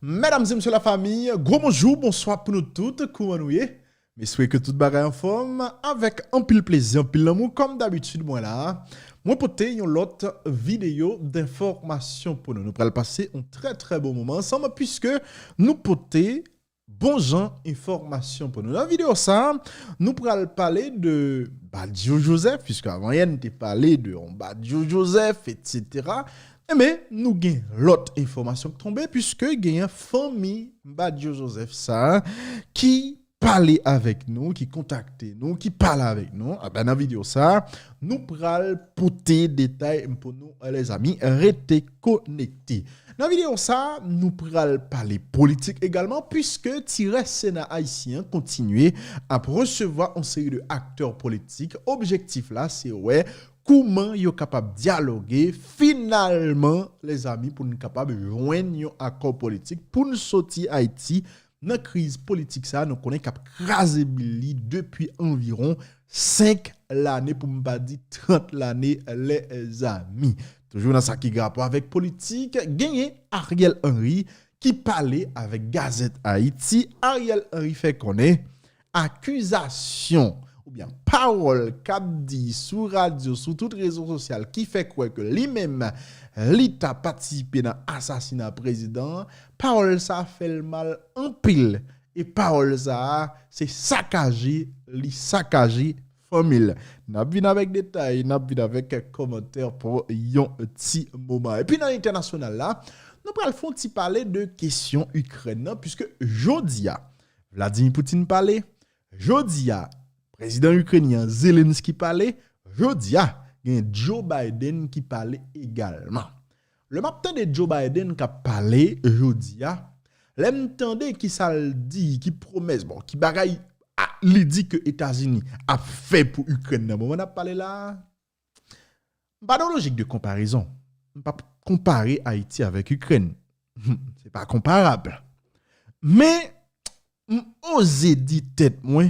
Mesdames et messieurs la famille, gros bonjour, bonsoir pour nous toutes, comment nous y est? Mais souhaitez que tout bagaille en forme, avec un pile plaisir, un pile l'amour, comme d'habitude, moi là. Moi, poté, une autre vidéo d'information pour nous. Nous allons passer un très bon moment ensemble, puisque nous poté, bon gens, information pour nous. Dans la vidéo, ça, nous allons parler de Badio Joseph, puisque avant, il y a parlé de Badio Joseph, etc. Mais nous avons l'autre information qui tombe, puisque il y a une famille Badio Joseph, ça, qui parler avec nous, qui contacter nous, qui parle avec nous. Ah ben, dans la vidéo ça, nous prenons porter détails pour nous, les amis, restez connectés. Dans la vidéo ça, nous prenons parler politique également, puisque Tiré Sénat haïtien continue à recevoir une série de acteurs politiques. Objectif là, c'est ouais, comment yo capable dialoguer finalement, les amis, pour nous capable joindre un accord politique pour nous sortir Haïti. Dans la crise politique, ça, nous connaissons qu'à craser Billy depuis environ 5 l'année, pour ne pas dire 30 l'année, les amis. Toujours dans ça qui a rapport avec politique, gagné Ariel Henry qui parlait avec Gazette Haïti. Ariel Henry fait connaître accusation ou bien parole qu'a dit sur radio, sur toutes les réseaux sociaux qui fait quoi que lui-même l'État participé dans l'assassinat président, parole ça fait le mal en pile et parole ça c'est saccager famille. N'a vu avec détails, n'a vu avec commentaires pour un petit moment. Et puis dans l'international là, nous allons parler de questions Ukraine puisque jodia Vladimir Poutine parlait, jodia président ukrainien Zelensky parlait, jodia Joe Biden qui parlait également. Le matin de Joe Biden qui a parlé jodia, l'entendez qui ça le dit, qui promesse, bon, qui bagaille, il dit que États-Unis a fait pour Ukraine. Bon, on a parlé là. Pas de logique de comparaison. Pas comparer Haïti avec Ukraine. C'est pas comparable. Mais, osez dire tête, moi,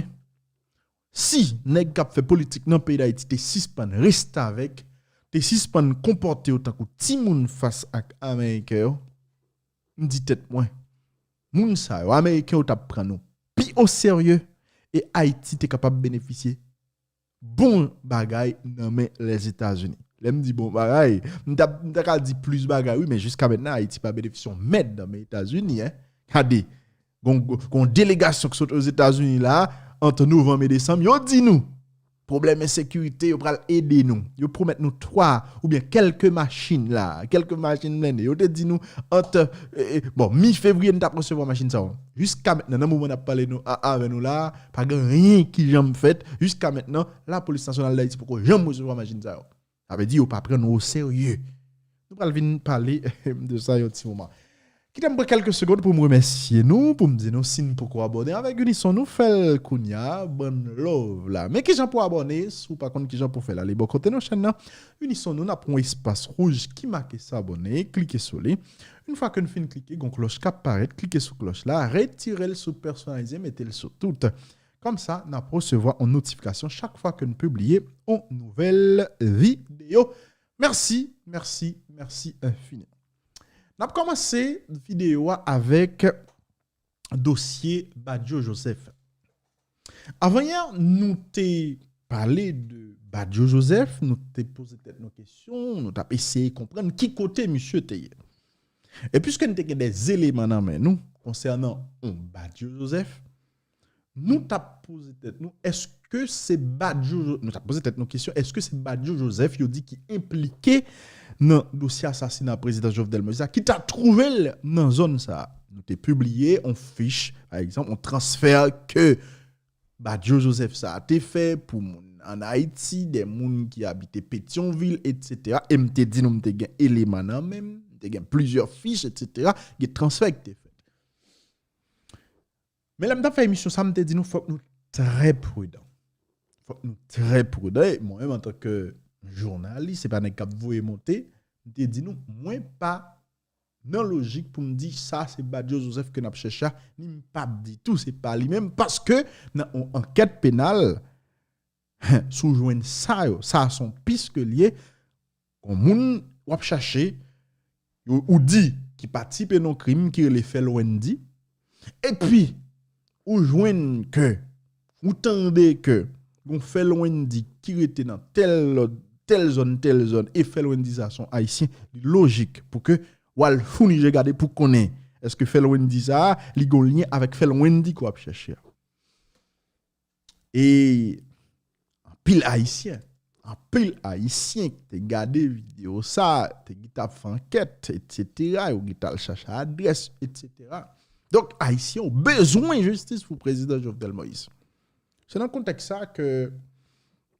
si nèg k'ap fait politique dans le pays d'Haïti, t'es suspend reste avec, t'es suspend comporter autant que ti moun face à américain, m'di tête moi. Moun sa yo américain ou t'a prend nous pi au sérieux et Haïti t'es capable de bénéficier bon bagay dans les États-Unis. Là me dit bon bagay, m'ta dit plus bagay oui mais jusqu'à maintenant Haïti pas bénéficier mais dans les États-Unis hein. Regardez, gon délégation qui sont aux États-Unis là entre novembre et décembre, yo dit nous problème insécurité, yo pral aider nous. Yo promet nous 3 ou bien quelques machines blindées. Yo te dit nous entre bon mi-février nous t'a recevoir machine ça. Jusqu'à maintenant dans moment on a parlé nous avec nous là, pas rien qui jamais fait. Jusqu'à maintenant la police nationale d'Haïti pour jamais recevoir machine ça. Ça veut dire yo pas prendre au sérieux. Nous pral venir parler de ça un petit moment. Qui t'aime quelques secondes pour me remercier nous, pour me dire nous signe pourquoi abonner avec Unisson nous fait kounya bonne love là. Mais qui j'en pour abonner, ou par contre qui j'en pour faire là les bon côté nos chaîne là. Unisson nous n'a un espace rouge qui marque s'abonner, cliquez sur lui. Une fois que nous finissons cliquer, gon cloche qui apparaît, cliquez sur cloche là, retirez-le sur personnalisé, mettez-le sur tout. Comme ça, nous recevoir une notification chaque fois que nous publions une nouvelle vidéo. Merci infiniment. On a commencé la vidéo avec dossier Badio Joseph. Avant hier, nous t'ai parlé de Badio Joseph, nous t'ai posé nos questions, nous t'ai essayé de comprendre qui côté monsieur t'es. Et puisque nous t'ai des éléments dans nous concernant Badio Joseph, nous t'ai posé nous est-ce que c'est Badio nous t'ai posé nos questions, est-ce que c'est Badio Joseph dit qui impliqué dans le dossier assassinat président Jovenel Moïse qui t'a trouvé dans zone ça nous t'ai publié on fiche par exemple on transfert que Badio Joseph ça a été fait pour en Haïti des gens qui habitaient Pétionville etc. et m'te dit nous m'te gain élément nan même m'te gain plusieurs fiches etc. qui transfert qui été fait mais là m'ta fait émission ça m'te dit nous faut nous très prudent moi-même en tant que journaliste, c'est pas un cap vous monter, te dit nous moins pas non logique pour me dire ça c'est Badio Joseph que n'a cherché ni pas dit tout c'est pas lui même parce que dans enquête pénale sous joindre ça son piste que lié comme moun ou chercher ou dit qui participe dans crime qui les fait Wendy et puis ou joignent que ou tendez que on fait Wendy qui était dans telle zone et fait Wendisation haïtien logique pour que wal founi regarder pour connaître est-ce que fait Wendy ça li gon lien avec fait Wendy quoi chercher et en pile haïtien te gardé vidéo ça te gita fait enquête etc. ou gita chercher adresse etc. Donc haïtien ont besoin de justice pour président Jovenel Moïse. C'est dans le contexte ça que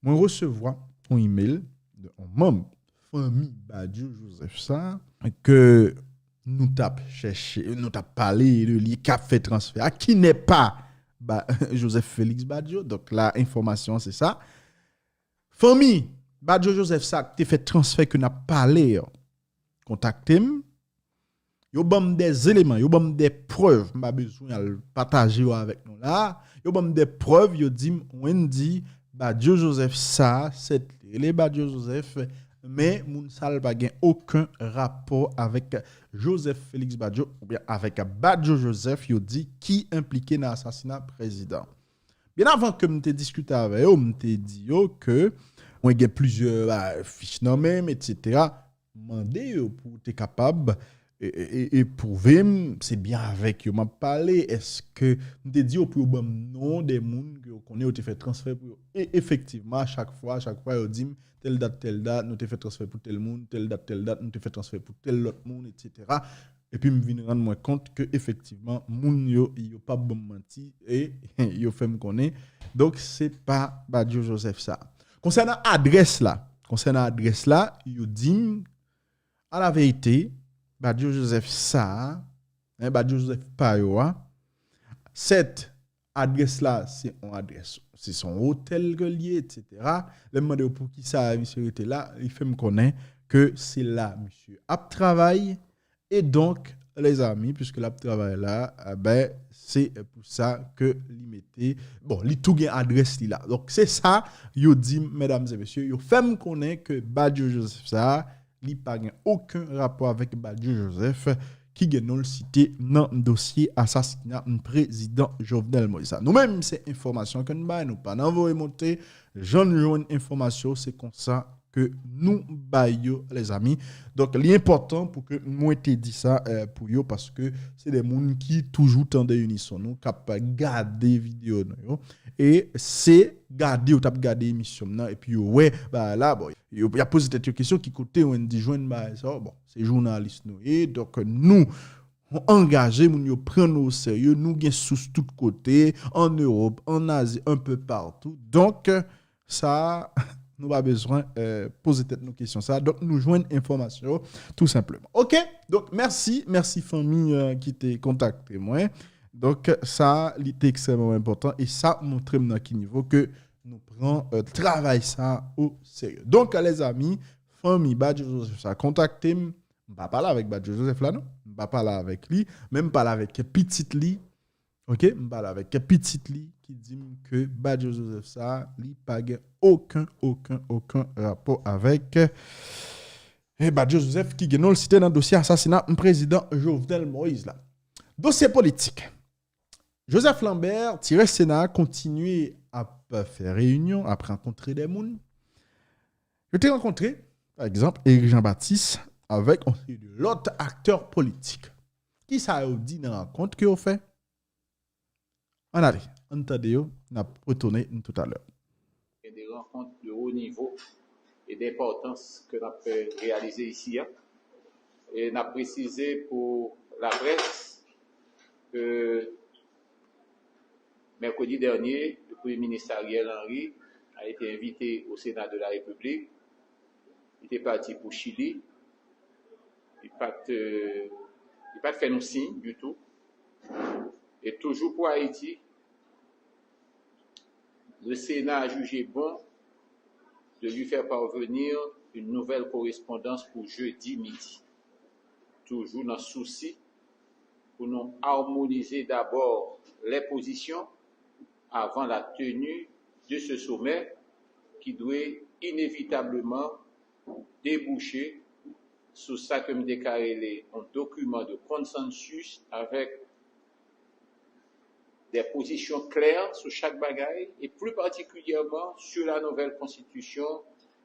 moi recevoir un email de un membre famille Badiou Joseph ça que nous tap cherché nous tap parlé de lui qui a fait transfert qui n'est pas Joseph Félix Badiou. Donc la information c'est ça. Famille Badiou Joseph ça qui fait transfert que n'a parlé contactez-moi. Yo bam des éléments, yo bam des preuves, m'a besoin de partager avec nous là. Yo bam des preuves, yo dit Wendy Badiou Joseph ça, c'est les Badiou Joseph mais moun sal pa gen aucun rapport avec Joseph Félix Badiou ou bien avec Badiou Joseph, yo dit qui impliqué dans l'assassinat président. Bien avant que m'te discuter avec eux, m'te dit yo que on gen plusieurs fiches non même etc. Mandé pour être capable et prouver c'est bien avec eux m'a parlé est-ce que me dit pour bon nom des monde que connaît ou te fait transfert pour et effectivement chaque fois on dit telle date nous te fait transfert pour tel monde telle date nous te fait transfert pour tel autre monde etc. Et puis me vinn rendre moi compte que effectivement moun yo pas bon menti et yo fait me connaît donc c'est pas Badiou Joseph ça concernant adresse là yo dit à la vérité Badiou Joseph ça Badiou Joseph Payoa cette adresse là c'est une adresse c'est son hôtel relié etc. Le demande pour qui ça monsieur était là il fait me connaître que c'est là monsieur a travail et donc les amis puisque la travail là ben c'est pour ça que li mettait bon li tout gain adresse là donc c'est ça yo dit mesdames et messieurs yo fait me connaître que Badiou Joseph ça li pa gen aucun rapport avec Badiou Joseph qui gen cité dans dossier assassinat président Jovenel Moïse. Nous-mêmes c'est information que nous pas envoyer monter jeune information c'est comme ça que nous baillons les amis. Donc l'important pour que moi te dit ça pour yo parce que c'est des gens qui toujours tendent unisson nous capable garder vidéo et c'est garder ou t'a garder émission et puis ouais là bon il y a posé cette question qui côté on dit joindre ça bon c'est journaliste nous et donc nous engagé moun yo prendre au sérieux nous gain sous tout côté en Europe en Asie un peu partout donc ça nous pas besoin poser tête nos questions ça donc nous joindre information tout simplement. OK donc merci famille qui t'a contacté moi donc ça c'est extrêmement important et ça montre dans quel niveau que nous prend travail ça au sérieux. Donc les amis famille Badiou Joseph ça contactez moi pas parler avec Badiou Joseph là non pas parler avec lui même parler avec petite li. OK parler avec petite li qui dit que Badiou Joseph ça li pas aucun rapport avec Badiou Joseph qui gagne le cité dans dossier assassinat président Jovenel Moïse là. Dossier politique. Joseph Lambert Sénat continue à faire réunion, à rencontrer des gens. Je t'ai rencontré par exemple Éric Jean-Baptiste avec l'autre acteur politique. Qui ça a dit dans la rencontre que vous fait? On allez, entendez, on a retourné tout à l'heure. Et des rencontres de haut niveau et d'importance que nous avons réalisées ici. Et nous avons précisé pour la presse que mercredi dernier, le Premier ministre Ariel Henry a été invité au Sénat de la République. Il était parti pour Chili. Il n'a pas fait nos signes du tout. Et toujours pour Haïti, le Sénat a jugé bon de lui faire parvenir une nouvelle correspondance pour jeudi midi. Toujours dans le souci pour nous harmoniser d'abord les positions avant la tenue de ce sommet qui doit inévitablement déboucher sous ça que me déclaré un document de consensus avec des positions claires sur chaque bagaille et plus particulièrement sur la nouvelle constitution,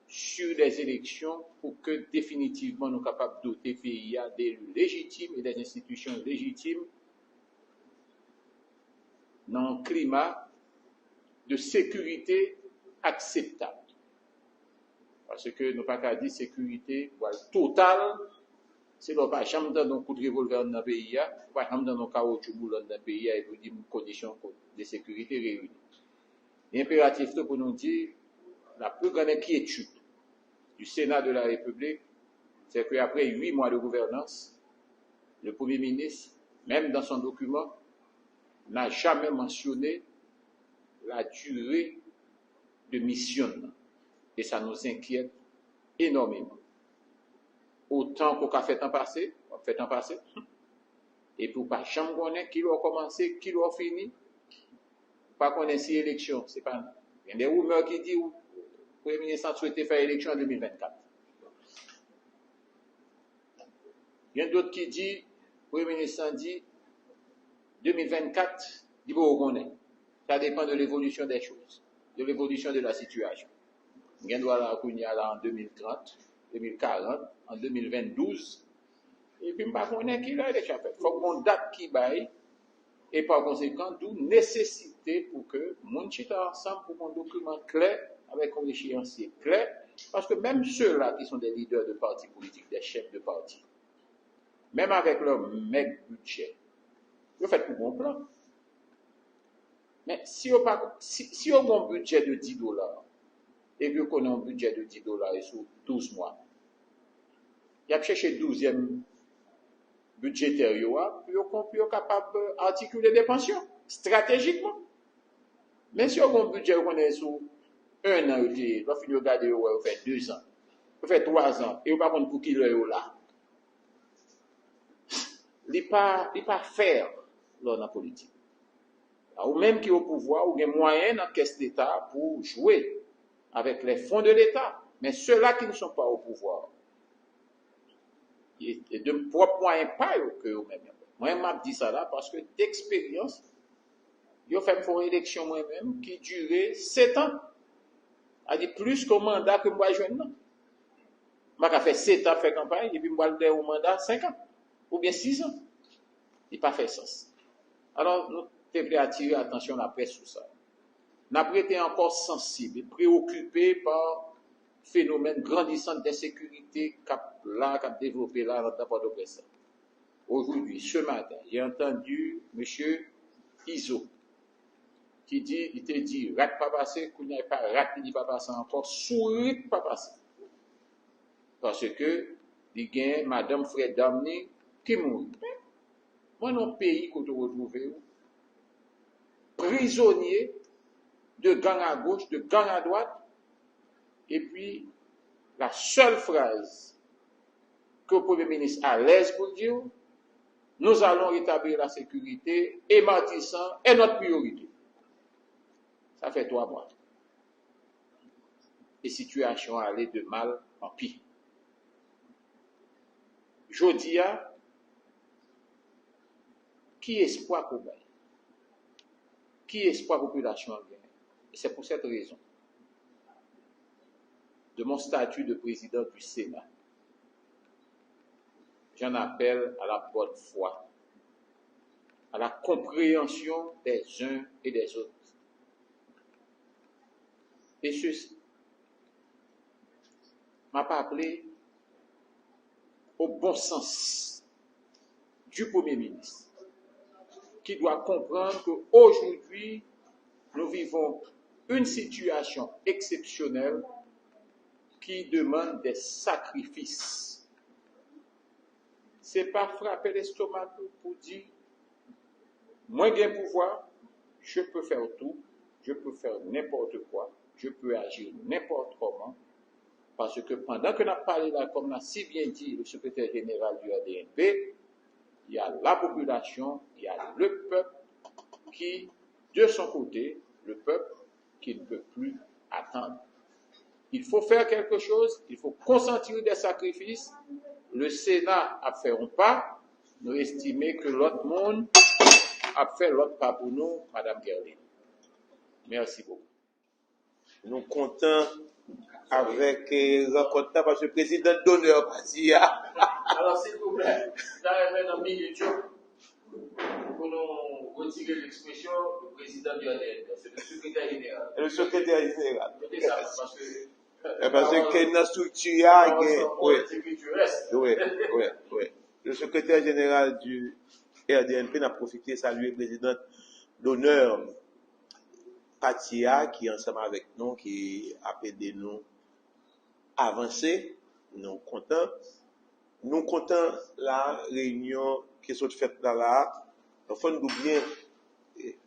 sur les élections pour que définitivement nous sommes capables de doter le pays d'élus légitimes et des institutions légitimes dans un climat de sécurité acceptable. Parce que nous pas qu'à dire sécurité totale, c'est là pas jamais dans un coup de revolver dans le pays, pas jamais dans un caoutchouc dans le pays et pour dire conditions de sécurité réunies. L'impératif pour nous dire la plus grande inquiétude du Sénat de la République, c'est qu'après 8 mois de gouvernance, le Premier ministre, même dans son document, n'a jamais mentionné la durée de mission. Et ça nous inquiète énormément. Autant qu'on a fait en passé, et pour pas jamais connaître qui a commencé, qui a fini, pas connaître si élection, c'est pas. Il y a des rumeurs qui disent que le Premier ministre souhaitait faire élection en 2024. Il y a d'autres qui disent, le Premier ministre dit 2024, il faut reconnaître. Ça dépend de l'évolution des choses, de l'évolution de la situation. Il doit la en 2030, 2040, en 2022. Et puis, je ne sais pas qui l'a déjà fait. Il faut qu'on date qui baille. Et par conséquent, d'où nécessité pour que nous soyons ensemble pour un document clair, avec un échéancier clair. Parce que même ceux-là qui sont des leaders de partis politiques, des chefs de partis, même avec leur maigre budget, ils font pour bon plan. Mais si on a un budget de $10, et puis qu'on a un budget de $10 sur 12 mois, il y a cherché 12e budgétaire, puis on est capable d'articuler des pensions stratégiquement. Mais si on a un budget qu'on est sur 1 an, on finit de regarder, on fait 2 ans, on fait 3 ans, et on ne va pas pour qui le là. Il n'est pas faire dans la politique. Ou même qui est au pouvoir, ou des moyens dans la caisse d'État pour jouer avec les fonds de l'État. Mais ceux-là qui ne sont pas au pouvoir, et de propres moyens pas que eux-mêmes. Moi, je m'a dit ça là parce que d'expérience, j'ai fait une élection moi-même qui durait 7 ans. C'est-à-dire plus qu'un mandat que moi jeune. Moi, j'ai fait 7 ans faire campagne et puis moi, j'ai un mandat 5 ans. Ou bien 6 ans. Il n'a pas fait sens. Alors, nous devons attirer l'attention de la presse sur ça. Nous avons été encore sensibles et préoccupés par le phénomène grandissant d'insécurité qu'a développé là dans le Port-au-Prince. Aujourd'hui, ce matin, j'ai entendu M. Iso qui dit, il te dit, rat pas passé, qu'il n'y a pas rat qui pas passé encore, souris pas passé. Parce que, il y a Madame Fred Damni qui mourit. Moi, dans le pays que vous retrouvez, prisonnier de gang à gauche, de gang à droite, et puis la seule phrase que le Premier ministre a l'aise pour dire, nous allons rétablir la sécurité et Martissant est notre priorité. Ça fait 3 mois. Et la situation allait de mal en pire. Jodia, qui espoir pour gagner? Qui espoir population a gagné? Et c'est pour cette raison, de mon statut de président du Sénat, j'en appelle à la bonne foi, à la compréhension des uns et des autres. Et ceci m'a pas appelé au bon sens du Premier ministre, qui doit comprendre qu'aujourd'hui, nous vivons une situation exceptionnelle qui demande des sacrifices. Ce n'est pas frapper l'estomac pour dire, moi j'ai un pouvoir, je peux faire tout, je peux faire n'importe quoi, je peux agir n'importe comment, parce que pendant que nous avons parlé là, comme l'a si bien dit le secrétaire général du ADNP, il y a la population, il y a le peuple qui, de son côté, le peuple qui ne peut plus attendre. Il faut faire quelque chose, il faut consentir des sacrifices, le Sénat a fait un pas, nous estimons que l'autre monde a fait l'autre pas pour nous, Madame Gerlin. Merci beaucoup. Nous comptons avec rencontre parce que le président d'honneur parti. Alors, s'il vous plaît, dans un minute, pour nous retirer l'expression du président du ADN, c'est le secrétaire général. Le secrétaire général. Mettez ça, parce que parce que dans la structure, oui. Le secrétaire général du RDNP n'a profité de saluer le président d'honneur Patia qui est ensemble avec nous, qui a aidé nous à avancer. Nous comptons la réunion qui s'est faite là. Enfin, nous bien,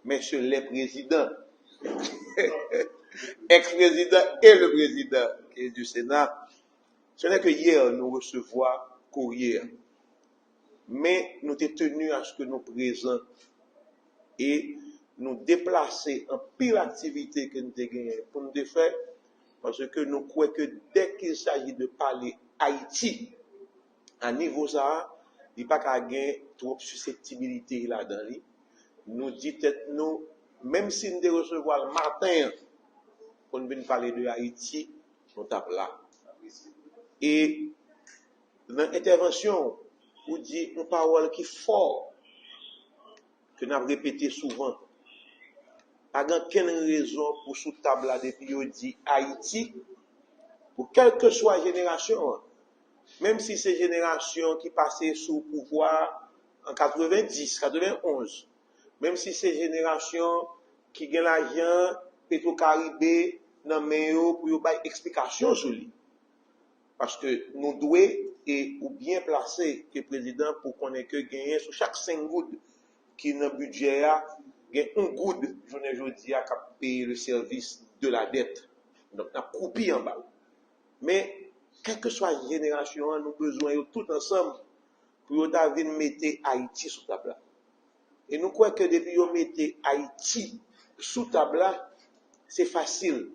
messieurs les présidents, ex-président et le président du Sénat, ce n'est que hier nous recevons courrier. Mais nous sommes tenus à ce que nous présents et nous déplacer en pile activité que nous avons gagné pour nous faire, parce que nous croyons que dès qu'il s'agit de parler Haïti, à niveau ça, il n'y a pas qu'à gagner trop de susceptibilité là-dedans. Nous disons, même si nous recevons le matin, pour nous parler de Haïti, nous tapons là. Et dans l'intervention, vous dites une parole qui est forte, que nous avons répété souvent. Pas aucune raison pour sous table là depuis on dit Haïti, pour quelle que soit la génération, même si c'est génération qui passait sous pouvoir en 90, 91, même si c'est génération qui gagne l'argent, Petro-Caribé, dans Méo, pour y avoir explication sur lui. Parce que nous devons et ou bien placer que le président pour qu'on ait que gagner sur chaque 5 gouttes qui dans le budget a gagné 1 goutte journée aujourd'hui à payer le service de la dette. Donc on a coupé en bas. Mais quelle que soit la génération, nous avons besoin tout ensemble pour mettre Haïti sous table. Et nous croyons que depuis qu'on mette Haïti sous table, c'est facile.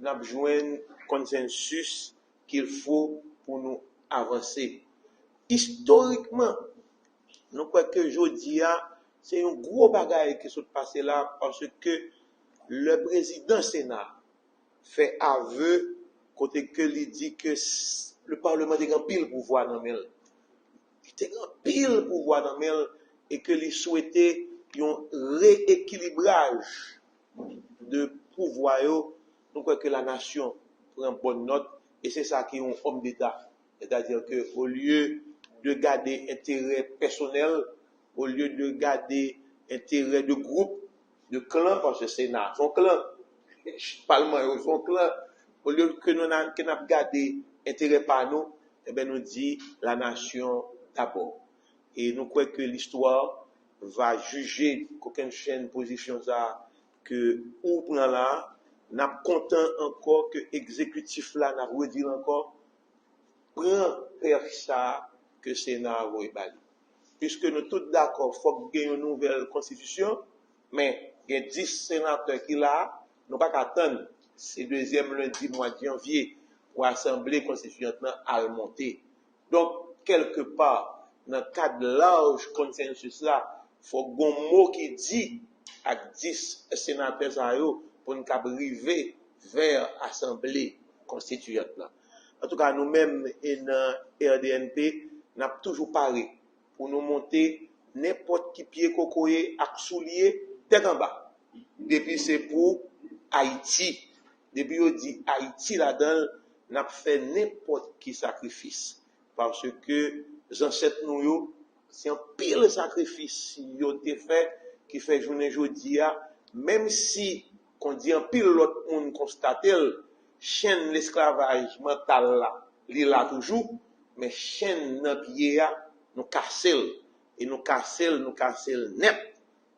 Nous avons besoin de consensus qu'il faut pour nous avancer. Historiquement, nous croyons que aujourd'hui, c'est un gros bagage qui s'est passé là parce que le président Sénat fait aveu côté que il dit que le Parlement a un pile pouvoir dans le il a un pile pouvoir dans le et que il souhaitait un rééquilibrage de pouvoir. Nous croyons que la nation prend bonne note et c'est ça qui est un homme d'État. C'est-à-dire qu'au lieu de garder intérêt personnel, au lieu de garder intérêt de groupe, de clan, parce que c'est son clan, Parlement, son clan, au lieu que nous n'avons gardé intérêt par nous, eh bien nous dit la nation d'abord. Et nous croyons que l'histoire va juger qu'aucune chaîne position ça que ou prend là, n'a content encore que exécutif là n'a redit encore prend faire ça que Sénat va évaluer. Puisque nous tous d'accord, faut qu'il y ait une nouvelle constitution, mais il y a 10 sénateurs qui là, nous pas attendre c'est deuxième lundi mois de janvier pour l'Assemblée constituante à le monter. Donc quelque part dans le cadre de large consensus là, faut un mot qui dit à 10 sénateurs ça yo pour nous arriver vers l'Assemblée constituante là. En tout cas, nous-mêmes, dans RDNP, nous avons toujours parlé pour nous monter n'importe qui pied cocoyer à soulier tête en bas. Depuis c'est pour Haïti. Depuis on dit Haïti là-dedans, nous avons fait n'importe qui sacrifice. Parce que les ancêtres nous, c'est un pile sacrifice qu'ils ont fait, qui fait journée aujourd'hui, même si, qu'on dit un pile l'autre monde constate, chaîne l'esclavage mental là, il là toujours, mais chaîne dans pied nous casser et nous casser net.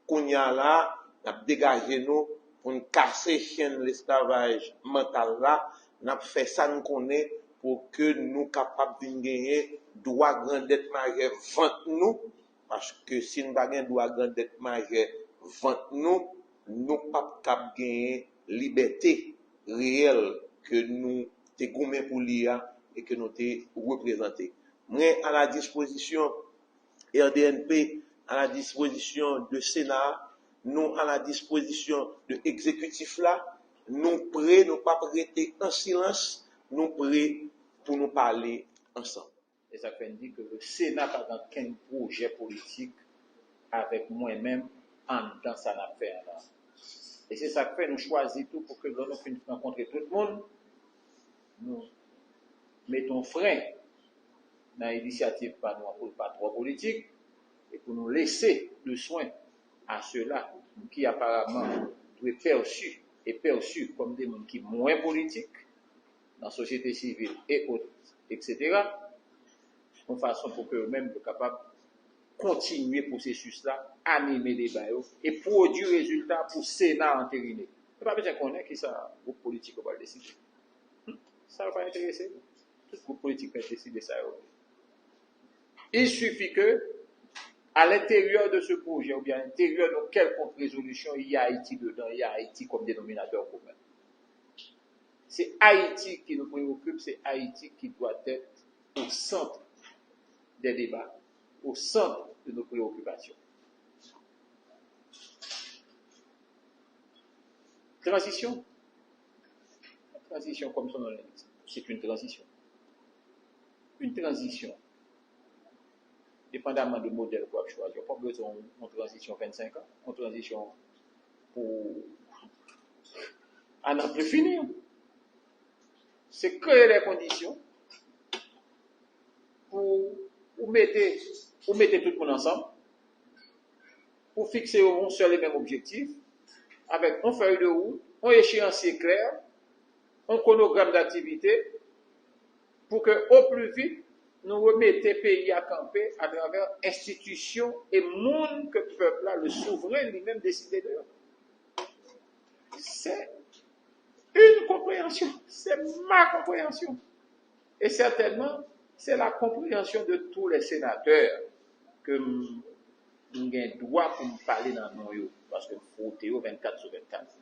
Kounya là, n'a dégagé nous pour nous casser chaîne l'esclavage mental là, n'a fait ça nous connaît pour que nous capables de gagner droit grand dette majeure vente nous parce que si nous pas gagner droit grand dette majeure vente nous pas capable gagner liberté réelle que nous te gommé pour l'IA et que nous te représenté. Moi, à la disposition RDNP, à la disposition de Sénat, nous à la disposition de l'exécutif là, nous prêts, nous pas prêter en silence, nous prêts pour nous parler ensemble. Et ça fait dire que le Sénat pas dans quel projet politique avec moi-même en dans sa affaire là. Et c'est ça que fait nous choisissons tout pour que nous puissions rencontrer tout le monde. Nous mettons frein dans l'initiative pas trop politique et pour nous laisser le soin à ceux-là qui apparemment doivent perçus comme des gens qui sont moins politiques dans la société civile et autres, etc. En façon pour que eux-mêmes soient capables de continuer le processus-là, animer les débats et produire résultats pour le Sénat entériné. Il n'y a pas besoin qu'on ait qui ça, le groupe politique va le décider. Ça ne va pas intéresser. Tout le groupe politique va décider ça. Il suffit que, à l'intérieur de ce projet, ou bien à l'intérieur de quelconque résolution, il y a Haïti dedans, il y a Haïti comme dénominateur commun. C'est Haïti qui nous préoccupe, c'est Haïti qui doit être au centre des débats, au centre de nos préoccupations. Transition. La transition, comme son nom l'indique, c'est une transition. Une transition, dépendamment du modèle qu'on va choisir, pas besoin d'une transition 25 ans, une transition pour à n'en plus finir. C'est créer les conditions pour mettre tout le monde ensemble, pour fixer un seul et même objectif, avec une feuille de route, un échéancier clair, un chronogramme d'activité, pour que au plus vite, nous remettions le pays à camper à travers institutions et monde que le peuple, là, le souverain lui-même décide de. C'est une compréhension, c'est ma compréhension. Et certainement, c'est la compréhension de tous les sénateurs que nous avons le droit pour me parler dans nos parce que faut 24 sur 24.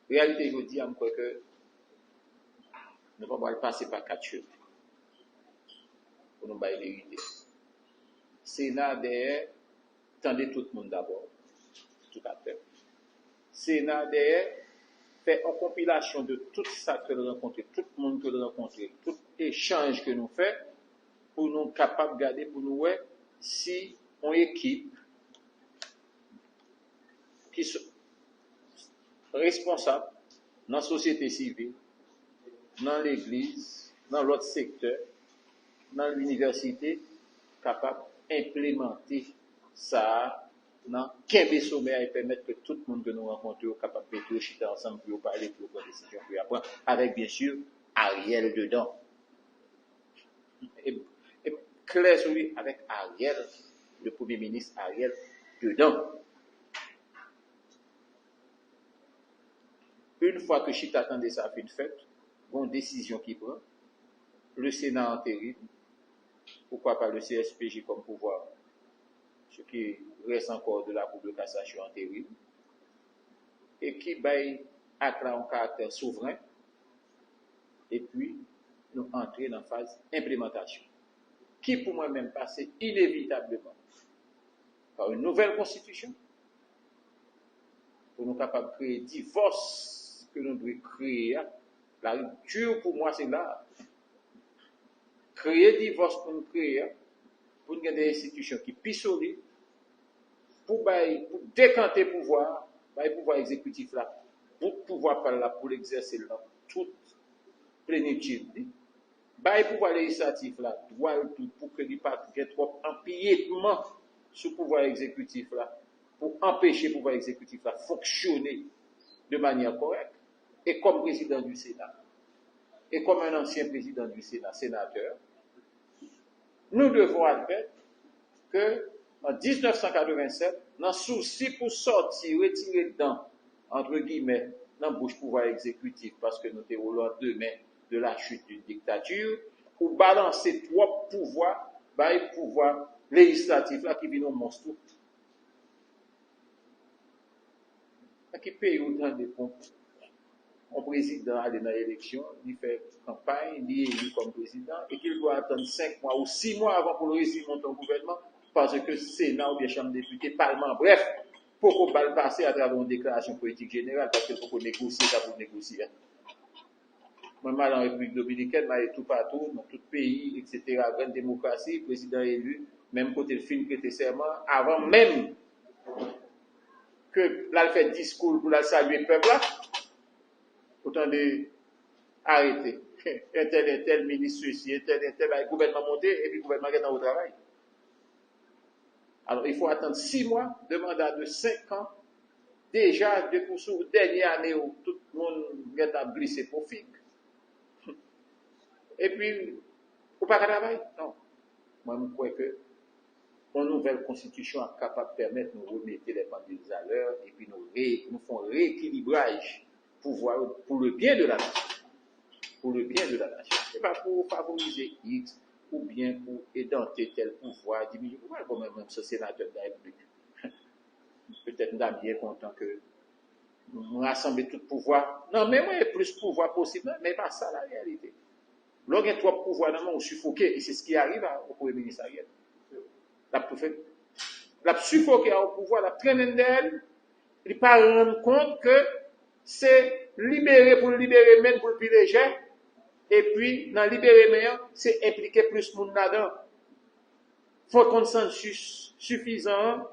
Réalité, je dis, je crois que nous ne pouvons pas passer par 4 choses pour nous bailler vérité. Sénat derrière, tendez tout le monde d'abord, tout à fait. Sénat derrière, fait une compilation de tout ça que nous rencontrons, tout le monde que nous rencontrons, tout échange que nous faisons, pour nous capables de garder, pour nous voir si on équipe qui sont responsables dans la société civile, dans l'église, dans l'autre secteur, dans l'université, capable d'implémenter ça dans quel sommet et permettre que tout le monde que nous rencontrons soit capable de mettre chiter ensemble pour parler, pour prendre des décisions, pour apprendre, avec bien sûr Ariel dedans. Et clair sur lui, avec Ariel, le Premier ministre Ariel dedans. Une fois que Chita attendait ça fait une fête, bonne décision qui prend, le Sénat entérine, pourquoi pas le CSPJ comme pouvoir, ce qui reste encore de la Cour de cassation entérine, et qui baille à un caractère souverain, et puis nous entrer dans la phase implémentation, qui pour moi-même passer inévitablement par une nouvelle constitution, pour nous capables de créer divorce que nous devons créer. La rupture pour moi c'est là. Créer divorce pour nous créer, pour nous avoir des institutions qui sont solides, pour décanter le pouvoir, le pouvoir exécutif là, pour pouvoir parler là, pour l'exercer là, toute plénitude. Le pouvoir législatif là, doit tout pour que il pas trop empiétement sur le pouvoir exécutif là, pour empêcher le pouvoir exécutif là fonctionner de manière correcte. Et comme président du Sénat, et comme un ancien président du Sénat, sénateur, nous devons admettre que en 1987, dans le souci pour sortir, retirer dedans, entre guillemets, dans le bouche pouvoir exécutif, parce que nous sommes au lendemain de la chute d'une dictature, pour balancer trois pouvoirs, le pouvoir législatif là qui vient au monstre. Qui paye autant de comptes. un président aller dans l'élection, il fait campagne, il est élu comme président, et qu'il doit attendre 5 mois ou 6 mois avant pour réussir monter un gouvernement, parce que Sénat ou bien Chambre des députés, Parlement, bref, pour qu'on va le passer à travers une déclaration politique générale, parce qu'il faut qu'on négocie, ça pour négocier. Moi, mal en République dominicaine, mal tout partout, dans tout pays, etc., grande démocratie, président élu, même côté le film prêter serment, avant même que là, fait discours pour la saluer le peuple là, autant de arrêter. Un tel ministre ceci, un tel, le gouvernement monté, et puis le gouvernement qui est au travail. Alors, il faut attendre 6 mois, de mandat de 5 ans, déjà, depuis la dernière année où tout le monde a glissé pour figue. Et puis, ou pas travail? Non. Moi, je crois que une nouvelle constitution est capable de permettre de nous remettre les pendules à l'heure et puis nous faisons un rééquilibrage pour le bien de la nation. Pour le bien de la nation. Ce n'est pas pour favoriser X ou bien pour édenter tel pouvoir, diminuer. Pourquoi quand même ce sénateur de la République? Peut-être nous sommes bien contents que nous rassembler tout pouvoir. Non, mais moi, il y a plus de pouvoir possible, mais pas ça la réalité. Lorsqu'il y a trop de pouvoir, on suffoqué, et c'est ce qui arrive au Premier ministre Ariel. La suffoqué au pouvoir, la prenne d'elle, il ne pas rendre compte que c'est libéré pour libérer même pour le privilégié, et puis, dans libérer meilleur, c'est impliquer plus de monde là-dedans. Il faut un consensus suffisant,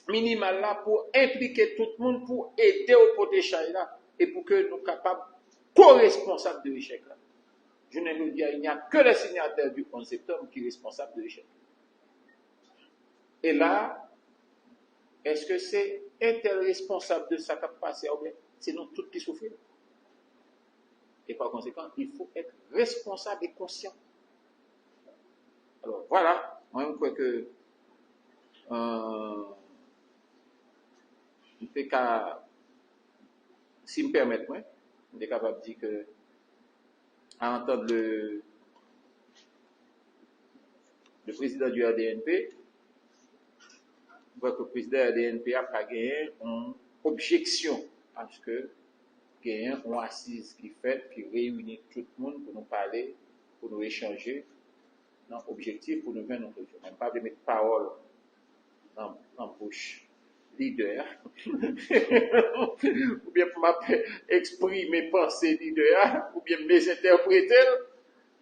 minimal là, pour impliquer tout le monde, pour aider au protège là, et pour que nous soyons capables, co-responsables de l'échec là. Je ne veux dire, il n'y a que le signataire du 11 septembre qui est responsable de l'échec. Et là, est-ce que c'est un tel responsable de ça qui a passé ou bien c'est nous tous qui souffrent? Et par conséquent, il faut être responsable et conscient. Alors voilà, moi je crois que il fait qu'à, si me permettre, moi, je suis capable de dire que à entendre le président du ADNP, je vois que le président du ADNP a pas gagné une objection parce que gagné une assise qui fait, qui réunit tout le monde pour nous parler, pour nous échanger, dans l'objectif pour nous faire notre chose. Même pas de mettre parole en bouche leader, ou bien pour exprimer mes pensées leader, ou bien mes interpréter,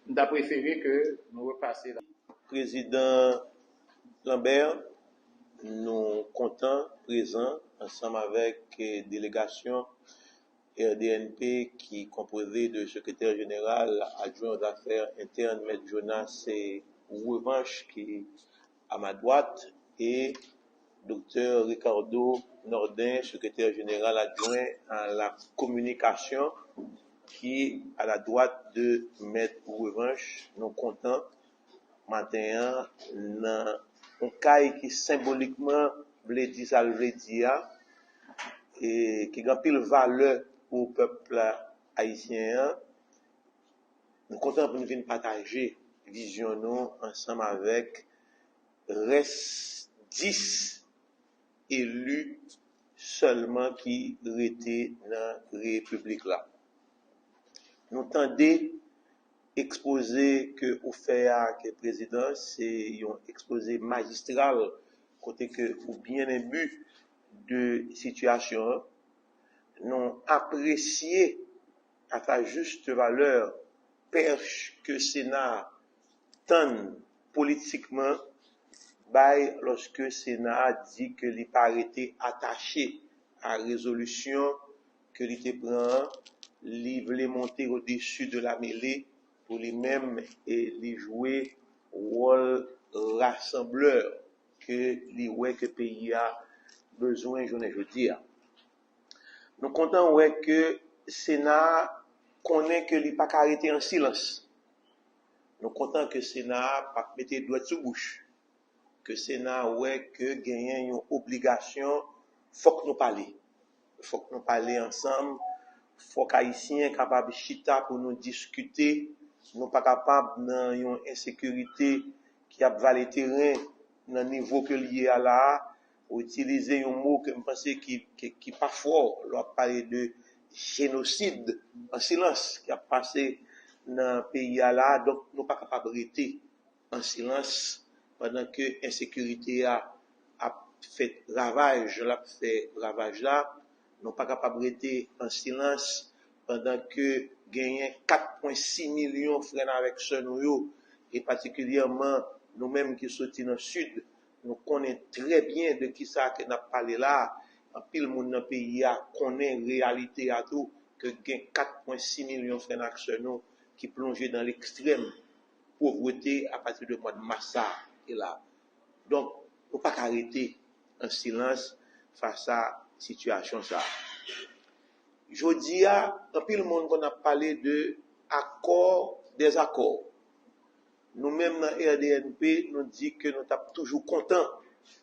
on a préféré que nous repassions là. Président Lambert, nous comptons présents ensemble avec délégation RDNP qui est composée de secrétaire général adjoint aux affaires internes, M. Jonas et Revanche qui est à ma droite et Dr Ricardo Nordin, secrétaire général adjoint à la communication qui est à la droite de M. Revanche. Nous comptons matin dans un cas qui symboliquement veut dire ça veut dire et qui a pile valeur pour le peuple haïtien. Nous comptons pour nous venir partager vision nous ensemble avec reste 10 élus seulement qui étaient dans la République là. Nous tendez exposé que au fait que le président c'est un exposé magistral côté que ou bien imbu de situation nous apprécié à sa juste valeur perche que Sénat tend politiquement lorsque Sénat dit que il pas été attaché à la résolution que il était prend, il voulait monter au-dessus de la mêlée pour lui-même et lui jouer rôle rassembleur que le pays a besoin, je veux dire. Nous comptons que Sénat connaît que il pas arrêté en silence. Nous comptons que Sénat pas mettre doigt sous bouche. Que Sénat que gagne une obligation, faut que nous parler. Faut que nous parler ensemble. Faut qu'Haïtiens capables chita pour nous discuter. Nous pas capables dans une insécurité qui a valé terrain dans niveau que lié à là, ou utiliser un mot que je pense qui pas fort, leur parler de génocide en silence qui a passé dans le pays là, donc nous pas capables de rester en silence pendant que l'insécurité a fait ravage, là, nous pas capables de rester en silence pendant que gagné 4,6 millions de frères avec ce nous, et particulièrement nous-mêmes qui sommes dans le sud, nous connaissons très bien de qui ça que nous parlé là. En pile monde dans le pays connaît la réalité à tout, que gain 4,6 millions de frères nationaux qui plongent dans l'extrême pauvreté à partir du mois de mars et là. Donc, il ne faut pas arrêter en silence face à la situation ça. Je dis en pile monde qu'on a parlé de accords, désaccords. Nous-mêmes dans RDNP, nous disons que nous sommes toujours contents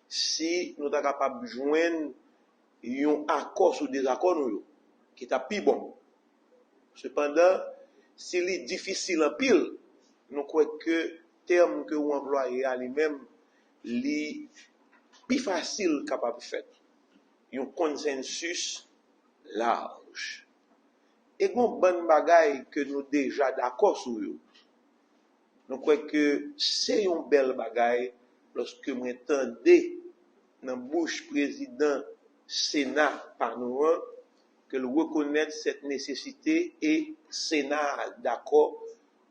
si nous sommes capables de joindre un accord ou désaccord nous, qui est plus bon. Cependant, s'il est difficile en pile, nous croyons que le terme que vous employez à lui-même, est plus facile capable de faire. Un consensus large. Et une bonne bagaille que nous déjà d'accord sur eux. Nous croyons que c'est une belle bagaille lorsque vous entendez dans la bouche président Sénat par nous que le reconnaître cette nécessité et Sénat d'accord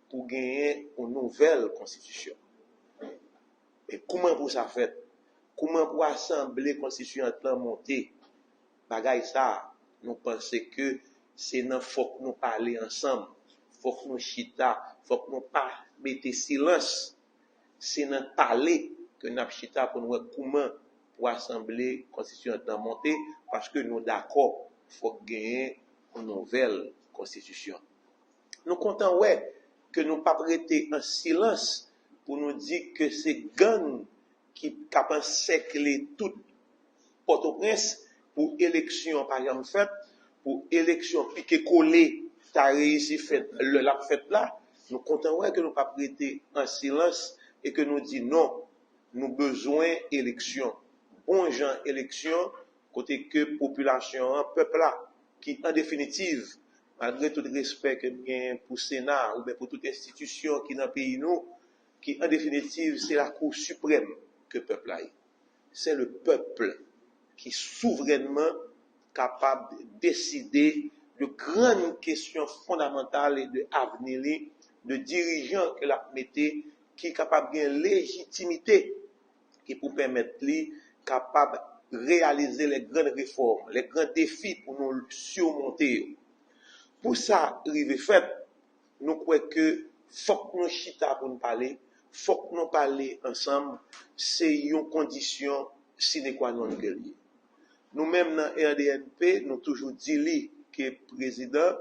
pour gagner une nouvelle constitution. Et comment pour ça fait? Comment pour l'Assemblée constituante monter? Bagaille ça, nous pensons que c'est dans faut que nous parler ensemble, faut que nous chita, faut que nous pas mettre silence. C'est dans parler que nous chita pour nous voir comment pour l'Assemblée constituante monter parce que nous d'accord, faut gagner une nouvelle constitution. Nous comptons que nous pas prêter en silence pour nous dire que c'est gang qui capable encercler toute Port-au-Prince pour élection par exemple faite, pour élection piqué collé, t'as réussi fait la fête là. Nous comptons que nous pas prêter en silence et que nous dit non, nous besoin élection. Bon gens élection côté que population, peuple là qui en définitive malgré tout respect que nous avons pour le Sénat ou bien pour toute institution qui est dans le pays, nous, qui en définitive, c'est la Cour suprême que le peuple a. C'est le peuple qui est souverainement capable de décider de grandes questions fondamentales et de avenir de dirigeants que la mettez, qui est capable de légitimité, qui pour permettre lui capable de réaliser les grandes réformes, les grands défis pour nous surmonter. Pour ça, arriver fait, nous croyons que faut que nous chita pour nous parler, faut que nous parler ensemble, c'est une condition sine qua non que lié. Nous-mêmes dans RDNP, nous toujours dit que président,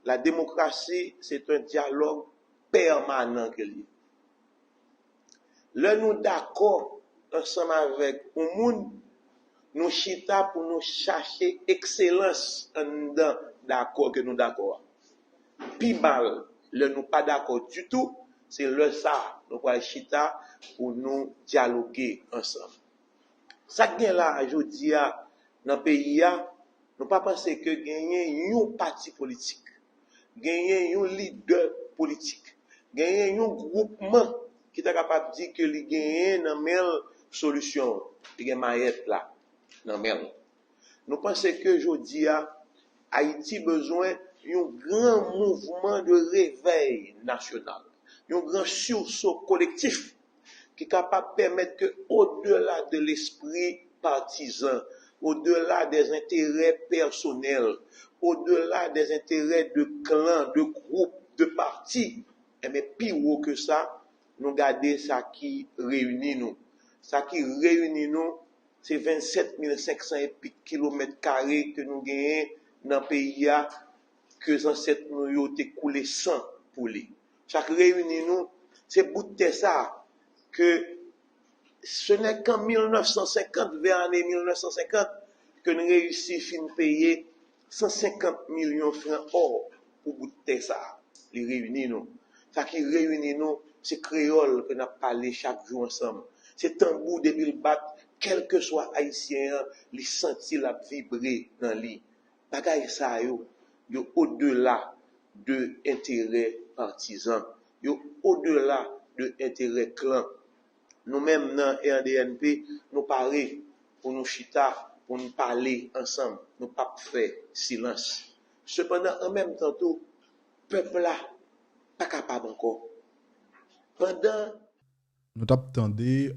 la démocratie, c'est un dialogue permanent que lié. Là, nous d'accord ensemble avec le monde, nous chita pour nous chercher excellence en dedans d'accord que nous d'accord. Puis mal, le nous pas d'accord du tout, c'est le ça, nous va chita pour nous dialoguer ensemble. Ça gagne là, je dis dans le pays, nous pas penser que gagner un parti politique, gagner un leader politique, gagner un groupement qui est capable de dire que les gagne dans même solution, il y a maillette là, dans même. Nous pensons que je dis Haïti besoin d'un grand mouvement de réveil national, un grand sursaut collectif qui est capable de permettre que, au-delà de l'esprit partisan, au-delà des intérêts personnels, au-delà des intérêts de clans, de groupes, de partis, mais plus haut que ça, nous garder ça qui réunit nous. Ça qui réunit nous, c'est 27 500 km² que nous gagnons dans le pays que les ancêtres nous ont coulé sang pour lui. Chaque réunit nous, c'est bout de ça que ce n'est qu'en 1950, vers l'année 1950, que nous réussissons à payer 150 millions de francs or pour bout de ça. Les réunit nous. Ça qui réunit nous, c'est créole que nous parlé chaque jour ensemble. C'est tambour de mille bat, quel que soit haïtien, les sentir la vibrer dans lui. Bagay ça yo, yo au-delà de intérêts partisans, yo au-delà de intérêts clans. Nous-mêmes dans RDNP, nous parler pour nous chita, pour nous parler ensemble, nous pas faire silence. Cependant, en même temps, tout peuple là pas capable encore. Pendant Nous t'attendez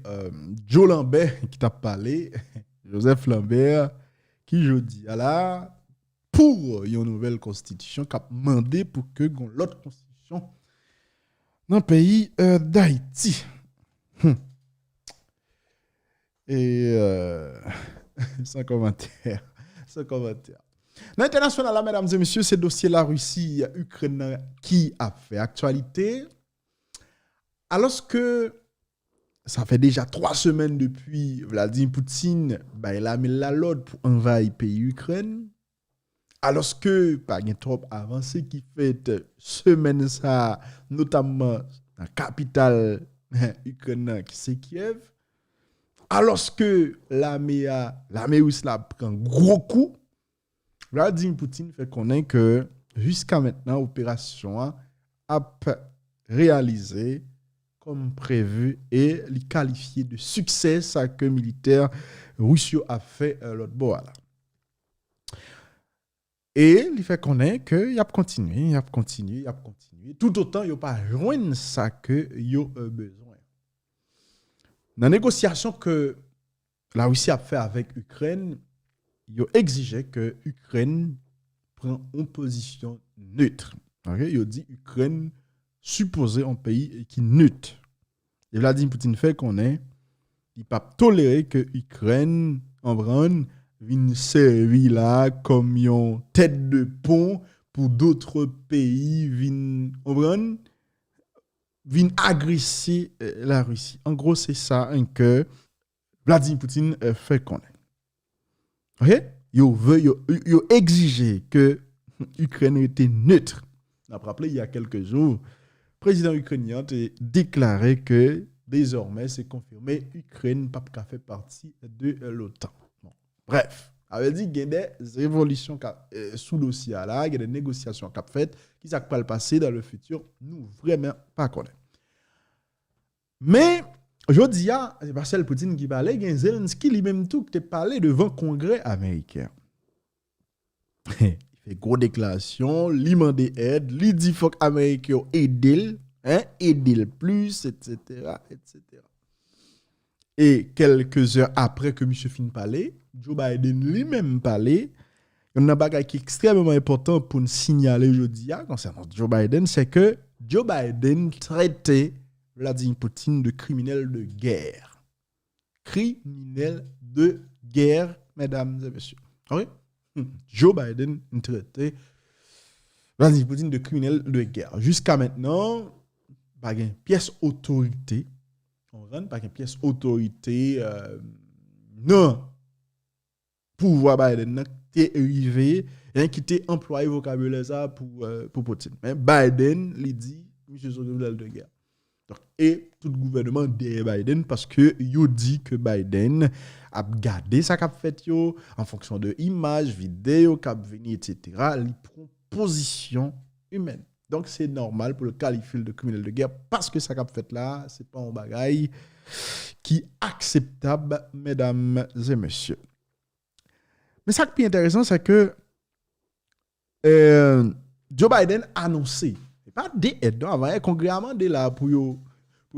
Joe Lambert qui t'a parlé, Joseph Lambert, qui je dis là pour une nouvelle constitution qui a demandé pour que l'autre constitution dans le pays d'Haïti. Et sans commentaire. Sans commentaire. Dans l'international, là, mesdames et messieurs, c'est dossier la Russie, Ukraine qui a fait actualité. Alors que ça fait déjà 3 semaines depuis Vladimir Poutine, il a mis la lode pour envahir le pays Ukraine. Alors que, par exemple, trop avancé qui fait semaine ça, notamment dans la capitale ukrainienne qui c'est Kiev. Alors que l'armée russe prend un gros coup, Vladimir Poutine fait connaître que jusqu'à maintenant, l'opération a réalisé comme prévu et les qualifié de succès ça que militaire russe a fait l'autre bord là. Et il fait connaître que il a continué tout autant il pas joindre ça que il a besoin. Dans la négociation que la Russie a fait avec l'Ukraine, il exigeait que l'Ukraine prenne une position neutre. Okay? Il dit l'Ukraine supposé un pays qui est neutre. Et Vladimir Poutine fait qu'on est, il ne peut pas tolérer que l'Ukraine en brande vienne servir là comme une tête de pont pour d'autres pays viennent agresser la Russie. En gros, c'est ça que Vladimir Poutine fait qu'on est. OK? Il exige que l'Ukraine était neutre. On a rappelé il y a quelques jours, le président ukrainien a déclaré que désormais, c'est confirmé, l'Ukraine n'a pas fait partie de l'OTAN. Bon. Bref, avait dit qu'il y a des évolutions sous le dossier là, il y a des négociations qui sont faites, qui ne pas le passer dans le futur, nous vraiment pas connaître. Mais aujourd'hui, c'est Marcel Poutine qui parlait, il y a Zelensky lui-même tout qui parlait devant le Congrès américain. Il fait gros déclaration, il demande aide, il dit qu'il faut que les Américains aident, aider plus, etc., etc. Et quelques heures après que M. Fin parlait, Joe Biden lui-même parlait. Il y a un bagage qui est extrêmement important pour nous signaler aujourd'hui concernant Joe Biden, c'est que Joe Biden traitait Vladimir Poutine de criminel de guerre. Criminel de guerre, mesdames et messieurs. Oui? Joe Biden traitait Vladimir Poutine de criminel de guerre. Jusqu'à maintenant, pas une pièce autorité. On rentre pas une pièce autorité. Non. Pouvoir Biden t'est arrivé, qui t'est employé vocabulaire ça pour Poutine. Mais Biden lui dit, monsieur son criminel de guerre. Donc, et tout le gouvernement derrière Biden parce que il dit que Biden a gardé ça qu'a fait yo en fonction de images, vidéos, cap venir, etc. Il prend position humaine. Donc c'est normal pour le qualifier de criminel de guerre parce que ça qu'a fait là, c'est pas un bagaille qui est acceptable, mesdames et messieurs. Mais ça qui est intéressant, c'est que Joe Biden a annoncé pas des aides avant le congrès a demandé là pour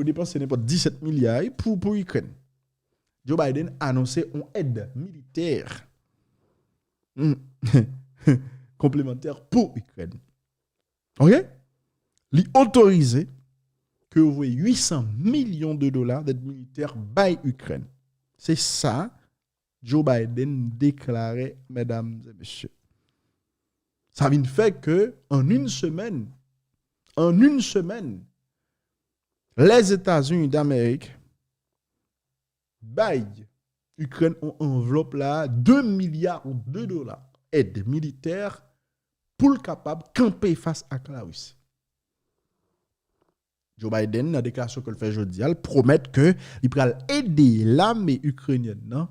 dépenser n'importe 17 milliards pour l'Ukraine. Joe Biden a annoncé une aide militaire complémentaire pour l'Ukraine. OK? Il a autorisé que vous voyez 800 millions de dollars d'aide militaire by Ukraine. C'est ça Joe Biden déclarait, mesdames et messieurs. Ça vient de faire que en une semaine, les États-Unis d'Amérique baillent Ukraine en enveloppe là 2 milliards de dollars aide militaire pour le capable camper face à la Russie. Joe Biden, dans la déclaration qu'il fait aujourd'hui, promet que il va aider l'armée ukrainienne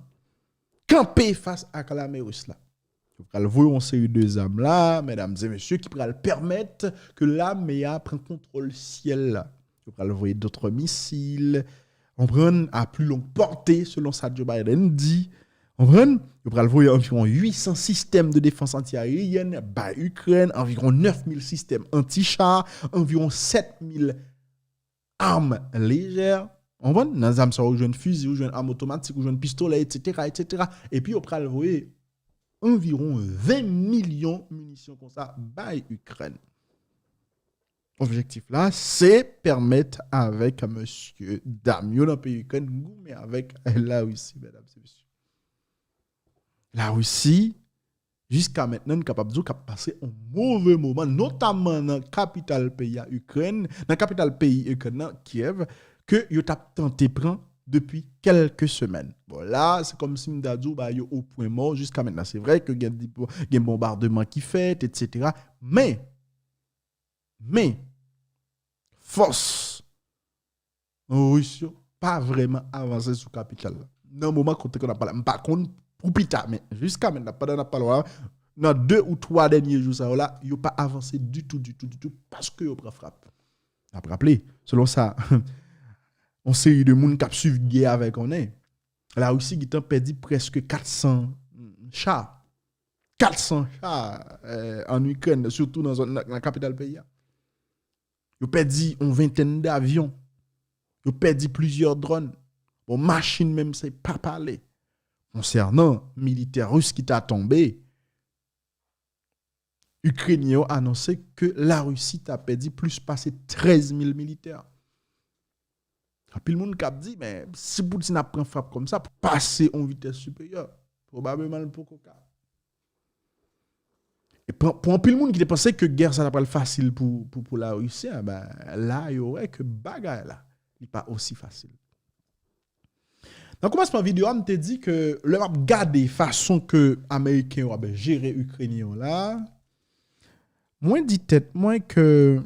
camper face à l'armée russe là. Vous allez voir une série de armes là, mesdames et messieurs, qui pourraient permettre que l'armée prenne contrôle ciel là. Vous allez voir d'autres missiles, on prend à plus longue portée, selon ça Joe Biden dit. On prend, vous allez voir environ 800 systèmes de défense antiaérienne par Ukraine, environ 9000 systèmes anti-chars, environ 7000 armes légères. On voit dans les armes, ça ou jeunes fusils, ou jeunes armes automatiques, ou jeunes pistolets, etc., etc. Et puis, on peut le voir environ 20 millions de munitions comme ça par Ukraine. Objectif là, c'est permettre avec monsieur Damio dans le pays Ukraine, mais avec la Russie, mesdames et messieurs. La Russie, jusqu'à maintenant, est capable de passer un mauvais moment, notamment dans la capitale pays Ukraine, dans la capitale pays Ukraine, Kiev, que yo t'a tenté prendre depuis quelques semaines. Bon là, c'est comme si m'dadou ba yo au point mort jusqu'à maintenant. C'est vrai que y a des bombardements qui fait, etc. Mais force en Russie pas vraiment avancé sous capitale. Dans le moment qu'on a parlé, par contre pour plus tard, mais jusqu'à maintenant, pendant dans 2 ou 3 derniers jours, ça là, il n'a pas avancé du tout, parce que il prend frappe. Après, rappelez, selon ça, on série de monde qui a suivi guerre avec on est. La Russie qui a perdu presque 400 chars. 400 chars en Ukraine, surtout dans la capitale pays. Ils ont perdu une vingtaine d'avions. Ils ont perdu plusieurs drones. Bon, machine même, c'est pas parler. Concernant militaire russe qui t'a tombé, Ukrainien a annoncé que la Russie t'a perdu plus passé 13 000 militaires. Et puis le monde a dit, mais si Poutine a pris une frappe comme ça, pour passer en vitesse supérieure, probablement pour Coca. Et pour un peu le monde qui pensait que guerre ça n'a pas le facile pour la Russie, ben, là, il y aurait que bagaille là, il n'est pas aussi facile. Dans le commencement vidéo, on te dit que le map garder façon que les Américains ont géré l'Ukrainien là, moins dit tête, moins que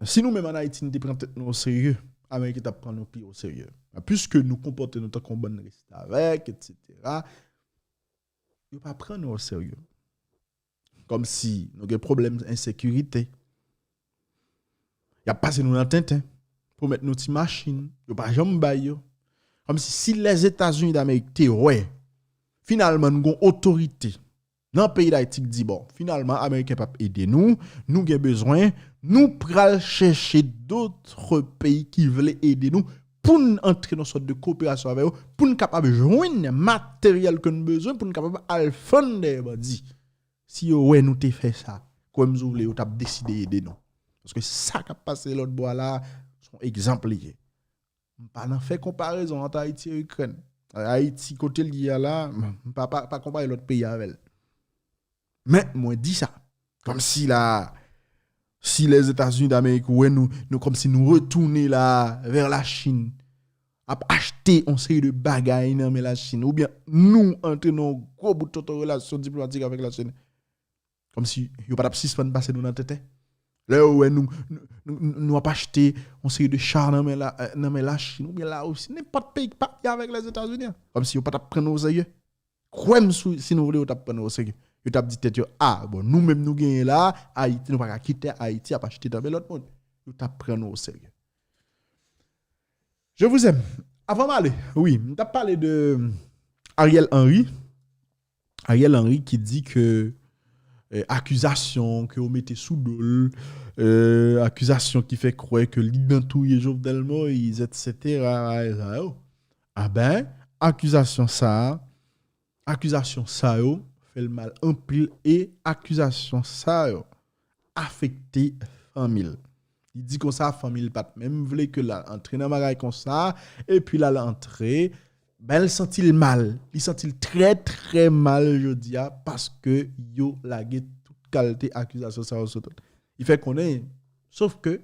si nous-mêmes en Haïti, nous prenons tête au sérieux, les Américains prennent nos pieds au sérieux. Puisque nous comportons notre combat reste avec, etc., ils ne pas prendre au sérieux. Comme si nous avons des problèmes d'insécurité. Il y a passé nous dans Tintin pour mettre nos petites machines. Il n'y a pas jamais baillé. Comme si les États-Unis d'Amérique étaient, ouais, finalement, nous avons autorité. Dans le pays d'Haïti, dit bon, finalement, les Américains ne peuvent pas aider nous. Nous avons besoin. Nous prenons chercher d'autres pays qui veulent aider nous pour nous entrer dans une sorte de coopération avec eux, pour nous capables de joindre le matériel que nous avons besoin, pour nous capables de fonder. Si ouais, nous t'ai fait ça, comme vous voulez, vous avez décidé d'aider nous. Parce que ça qui a passé l'autre bois là, sont exemplaires. On pas fait comparaison entre Haïti et Ukraine. Haïti, côté lié là, pas comparer l'autre pays avec elle. Mais moi, dis ça. Comme si là, si les États-Unis d'Amérique, ouais, nous comme si nous retournions là vers la Chine, à acheter une série de bagages dans la Chine, ou bien nous entraînons gros bout de relation diplomatique avec la Chine. Comme si il n'y a pas de suspens passer nous dans tête. Là où nous n'avons pas acheté une série de chars dans la Chine, ou bien là aussi, n'importe pays qui part avec les États-Unis. Comme si il n'y a pas de prendre au sérieux. Quoi si nous voulons prendre au sérieux? Yo t'a dit tête ah bon nous même nous gagnons là Haïti nous pas quitter Haïti à pas acheter dans l'autre monde. Yo t'a prendre au sérieux. Je vous aime. Avant d'aller, oui, on t'a parlé de Ariel Henry qui dit que accusation que on mettait sous dol, accusation qui fait croire que l'identité Jovenel Moïse etc. Ah ben accusation ça fait le mal en pile et accusation ça affecté famille. Il dit comme ça famille pas même voulait que là entrer dans magasin comme ça et puis là l'entrée ben il sentit mal, il sentit très très mal je dis parce que yo lagué toute qualité accusation ça tout. Il fait connaît sauf que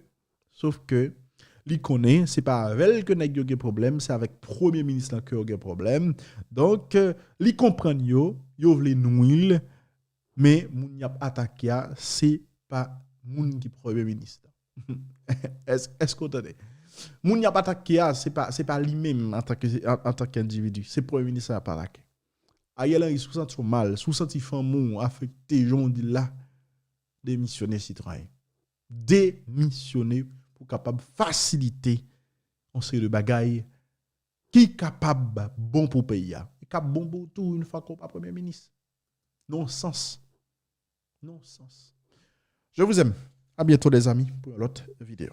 il connaît c'est pas avec que nèg yo gen problème, c'est avec premier ministre que yo gen problème. Donc il comprend yo vle nouil mais moun y a attaqué c'est pas moun qui premier ministre. Est-ce qu'on entend? Moun y a attaqué c'est pas lui-même en tant qu'individu, c'est premier ministre qui a attaqué. Ariel Henry sous senti mal, sous senti famou affecté, j'on dit là, démissionner citoyen. Démissionner pour capable faciliter on série de bagailles qui capable bon pour pays capable bon pour tout une fois qu'on pas premier ministre. Non sens. Non sens. Je vous aime. À bientôt les amis pour l'autre vidéo.